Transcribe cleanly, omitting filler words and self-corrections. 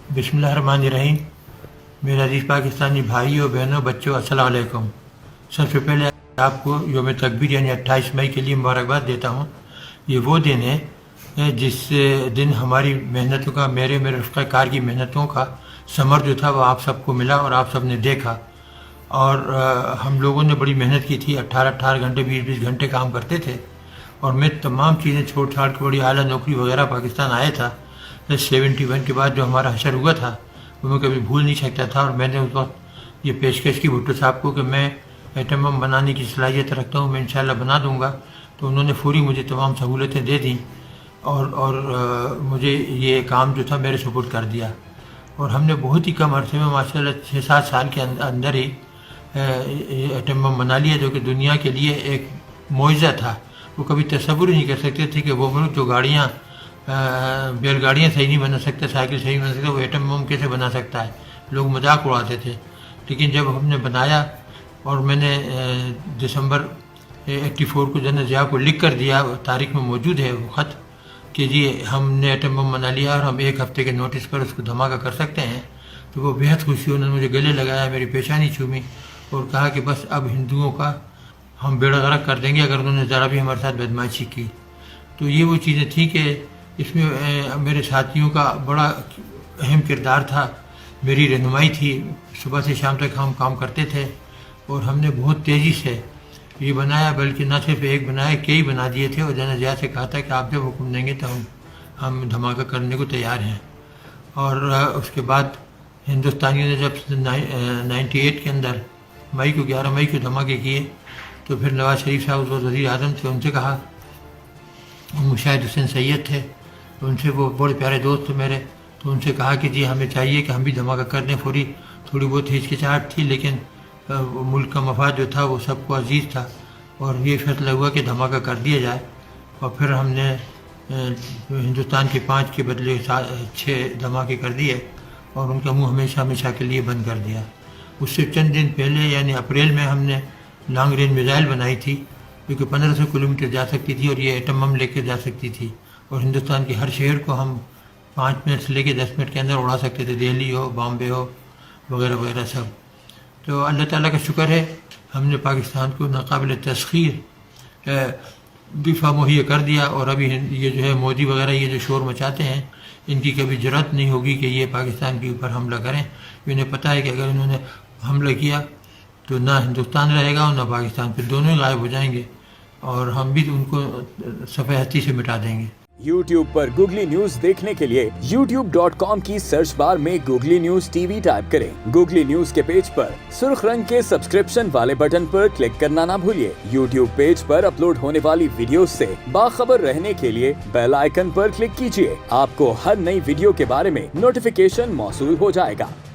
बिस्मिल्लाहिर्रहमानिर्रहीम। मेरे अजीज़ पाकिस्तानी भाइयों बहनों बच्चों, अस्सलाम वालेकुम। सबसे पहले आपको योम तकबीर यानी 28 मई के लिए मुबारकबाद देता हूँ। ये वो दिन है जिस दिन हमारी मेहनतों का, मेरे रफ़्क़ा कार की मेहनतों का समर जो था वो आप सबको मिला और आप सब ने देखा। और हम लोगों ने बड़ी मेहनत की थी, 18-18 घंटे 20-20 घंटे काम करते थे। और मैं तमाम चीज़ें छोड़ छाड़ के बड़ी आला नौकरी वगैरह पाकिस्तान आया था। 71 के बाद जो हमारा हशर हुआ था वो मैं कभी भूल नहीं सकता था। और मैंने उस वक्त ये पेशकश की भुट्टो साहब को कि मैं एटम बम बनाने की सलाहियत रखता हूँ, मैं इंशाल्लाह बना दूँगा। तो उन्होंने पूरी मुझे तमाम सहूलतें दे दी और मुझे ये काम जो था मेरे सुपुर्द कर दिया। और हमने बहुत ही कम अरसे में माशाल्लाह 6-7 साल के अंदर ही एटम बम बना लिया, जो कि दुनिया के लिए एक मुआजिज़ा था। वो कभी तसव्वुर ही नहीं कर सकते थे कि वो मुल्क जो गाड़ियाँ बैलगाड़ियाँ सही नहीं बना सकता, साइकिल सही नहीं बना सकता, वो एटम बम कैसे बना सकता है। लोग मजाक उड़ाते थे। लेकिन जब हमने बनाया और मैंने दिसंबर 84 को जन ज़िया को लिख कर दिया, तारीख में मौजूद है वो ख़त कि जी हमने एटम बम बना लिया और हम 1 हफ़्ते के नोटिस पर उसको धमाका कर सकते हैं। तो वो बेहद खुशी, उन्होंने मुझे गले लगाया, मेरी पेशानी छूमी और कहा कि बस अब हिंदुओं का हम बेड़ा गर्क कर देंगे अगर उन्होंने ज़रा भी हमारे साथ बदमाशी की। तो ये वो चीज़ें थी कि इसमें मेरे साथियों का बड़ा अहम किरदार था, मेरी रहनुमाई थी। सुबह से शाम तक हम काम करते थे और हमने बहुत तेज़ी से ये बनाया, बल्कि न सिर्फ एक बनाया, कई बना दिए थे। और जन ज़िया से कहा था कि आप जब हुक्म देंगे तो हम धमाका करने को तैयार हैं। और उसके बाद हिंदुस्तानियों ने जब 98 के अंदर 11 मई को धमाके किए तो फिर नवाज शरीफ साहब उस वज़ीर आज़म थे, उनसे कहा, मुशाहिद हुसैन सैयद थे, तो उनसे, वो बड़े प्यारे दोस्त थे मेरे, तो उनसे कहा कि जी हमें चाहिए कि हम भी धमाका कर दें। थोड़ी बहुत हिचकिचाहट थी, लेकिन मुल्क का मफाद जो था वो सबको अजीज़ था और ये फैसला हुआ कि धमाका कर दिया जाए। और फिर हमने हिंदुस्तान के 5 के बदले 6 धमाके कर दिए और उनका मुँह हमेशा हमेशा के लिए बंद कर दिया। उससे चंद दिन पहले यानी अप्रैल में हमने लॉन्ग रेंज मिसाइल बनाई थी जो कि 1500 किलोमीटर जा सकती थी और ये एटम बम लेकर जा सकती थी और हिंदुस्तान के हर शहर को हम 5 मिनट से लेकर 10 मिनट के अंदर उड़ा सकते थे, दिल्ली हो, बॉम्बे हो, वगैरह वगैरह सब। तो अल्लाह ताला का शुक्र है, हमने पाकिस्तान को नाकाबिल तस्खीर दिफा मुहैया कर दिया। और अभी ये जो है मोदी वगैरह ये जो शोर मचाते हैं, इनकी कभी ज़रूरत नहीं होगी कि ये पाकिस्तान के ऊपर हमला करें। इन्हें पता है कि अगर इन्होंने हमला किया तो ना हिंदुस्तान रहेगा और ना पाकिस्तान, फिर दोनों ही गायब हो जाएंगे और हम भी उनको सफ़े हस्ती से मिटा देंगे। YouTube पर गूगली न्यूज देखने के लिए youtube.com की सर्च बार में गूगली न्यूज टीवी टाइप करें। गूगली न्यूज के पेज पर सुर्ख रंग के सब्सक्रिप्शन वाले बटन पर क्लिक करना ना भूलिए। YouTube पेज पर अपलोड होने वाली वीडियो से बाखबर रहने के लिए बेल आइकन पर क्लिक कीजिए। आपको हर नई वीडियो के बारे में नोटिफिकेशन मौसूल हो जाएगा।